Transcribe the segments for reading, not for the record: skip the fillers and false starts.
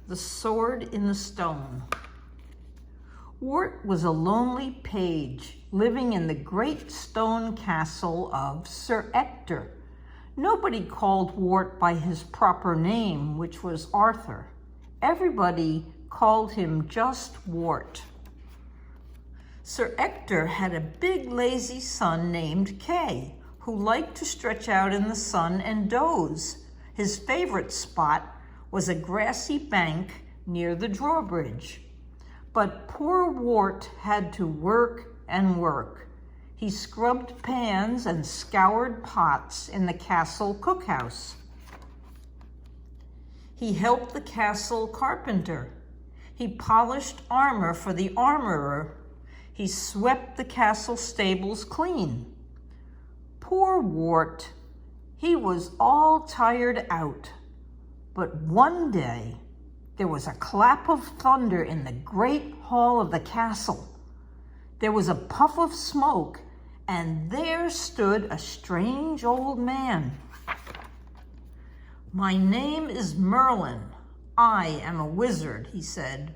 The Sword in the Stone. Wart was a lonely page living in the great stone castle of Sir Ector. Nobody called Wart by his proper name, which was Arthur. Everybody called him just Wart. Sir Ector had a big lazy son named Kay, who liked to stretch out in the sun and doze. His favorite spot was a grassy bank near the drawbridge. But poor Wart had to work and work. He scrubbed pans and scoured pots in the castle cookhouse. He helped the castle carpenter. He polished armor for the armorer. He swept the castle stables clean. Poor Wart, he was all tired out. But one day, there was a clap of thunder in the great hall of the castle. There was a puff of smoke, and there stood a strange old man. "My name is Merlin. I am a wizard," he said.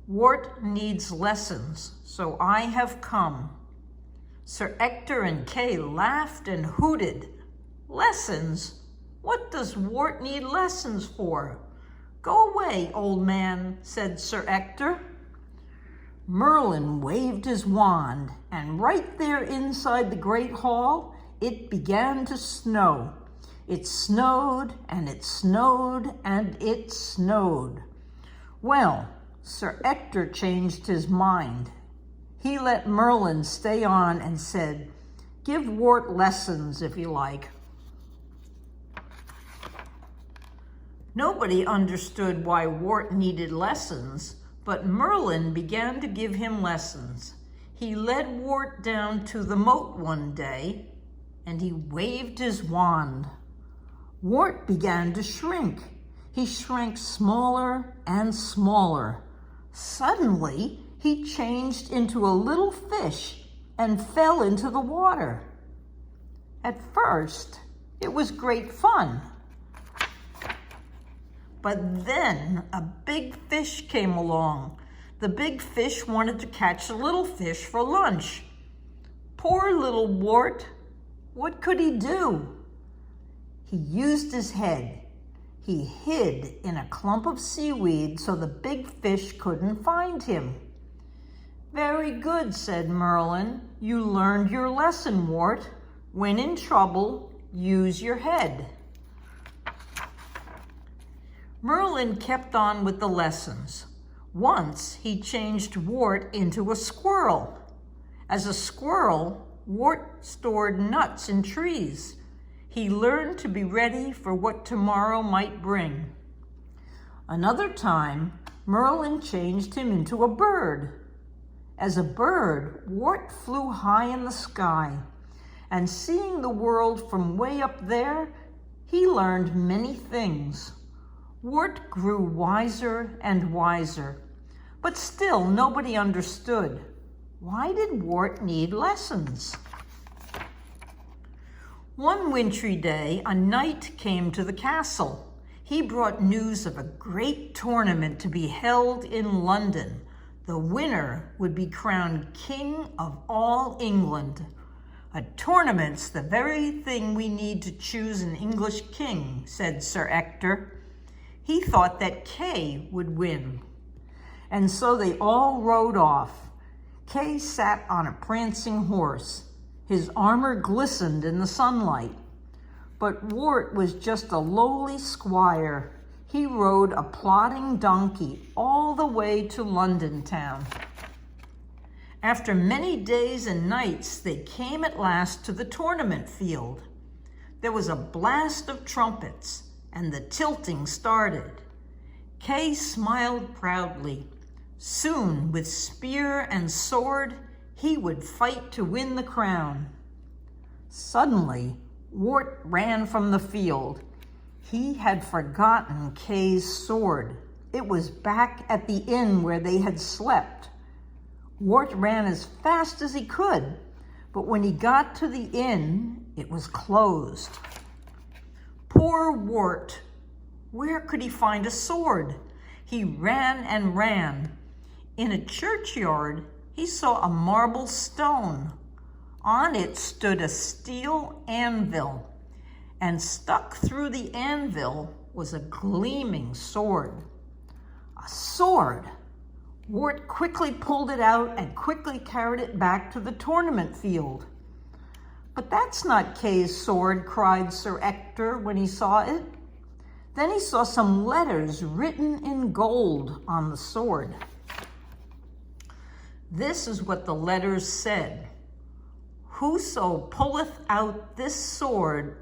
"Wart needs lessons, so I have come." Sir Ector and Kay laughed and hooted. "Lessons? What does Wart need lessons for?" "Go away, old man," said Sir Ector. Merlin waved his wand, and right there inside the great hall, it began to snow. It snowed, and it snowed, and it snowed. Well, Sir Ector changed his mind. He let Merlin stay on and said, "Give Wart lessons if you like." Nobody understood why Wart needed lessons, but Merlin began to give him lessons. He led Wart down to the moat one day, and he waved his wand. Wart began to shrink. He shrank smaller and smaller. Suddenly, he changed into a little fish and fell into the water. At first, it was great fun. But then a big fish came along. The big fish wanted to catch the little fish for lunch. Poor little Wart, what could he do? He used his head. He hid in a clump of seaweed so the big fish couldn't find him. "Very good," said Merlin. "You learned your lesson, Wart. When in trouble, use your head." Merlin kept on with the lessons. Once he changed Wart into a squirrel. As a squirrel, Wart stored nuts in trees. He learned to be ready for what tomorrow might bring. Another time, Merlin changed him into a bird. As a bird, Wart flew high in the sky, and seeing the world from way up there, he learned many things. Wart grew wiser and wiser, but still nobody understood. Why did Wart need lessons? One wintry day, a knight came to the castle. He brought news of a great tournament to be held in London. The winner would be crowned King of all England. "A tournament's the very thing we need to choose an English king," said Sir Ector. He thought that Kay would win. And so they all rode off. Kay sat on a prancing horse. His armor glistened in the sunlight. But Wart was just a lowly squire. He rode a plodding donkey all the way to London town. After many days and nights, they came at last to the tournament field. There was a blast of trumpets, and the tilting started. Kay smiled proudly. Soon, with spear and sword, he would fight to win the crown. Suddenly, Wart ran from the field. He had forgotten Kay's sword. It was back at the inn where they had slept. Wart ran as fast as he could, but when he got to the inn, it was closed. Poor Wart! Where could he find a sword? He ran and ran. In a churchyard, he saw a marble stone. On it stood a steel anvil, and stuck through the anvil was a gleaming sword. A sword! Wart quickly pulled it out and quickly carried it back to the tournament field. "But that's not Kay's sword," cried Sir Ector when he saw it. Then he saw some letters written in gold on the sword. This is what the letters said: "Whoso pulleth out this sword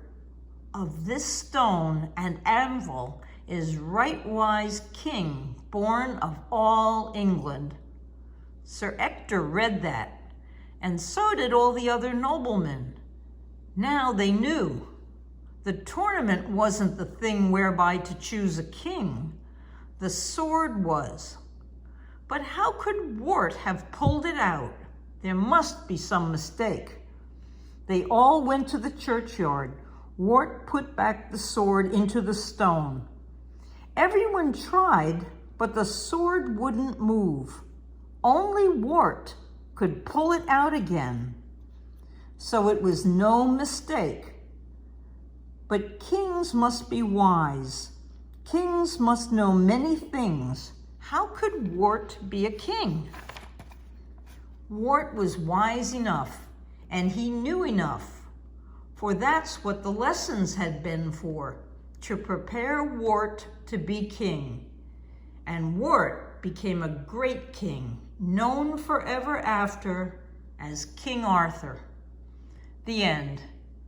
of this stone and anvil is rightwise king, born of all England." Sir Ector read that, and so did all the other noblemen. Now they knew. The tournament wasn't the thing whereby to choose a king. The sword was. But how could Wart have pulled it out? There must be some mistake. They all went to the churchyard. Wart put back the sword into the stone. Everyone tried, but the sword wouldn't move. Only Wart could pull it out again. So it was no mistake. But kings must be wise. Kings must know many things. How could Wart be a king? Wart was wise enough, and he knew enough, for that's what the lessons had been for, to prepare Wart to be king. And Wart became a great king, known forever after as King Arthur. The end.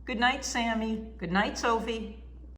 Good night, Sammy. Good night, Sophie.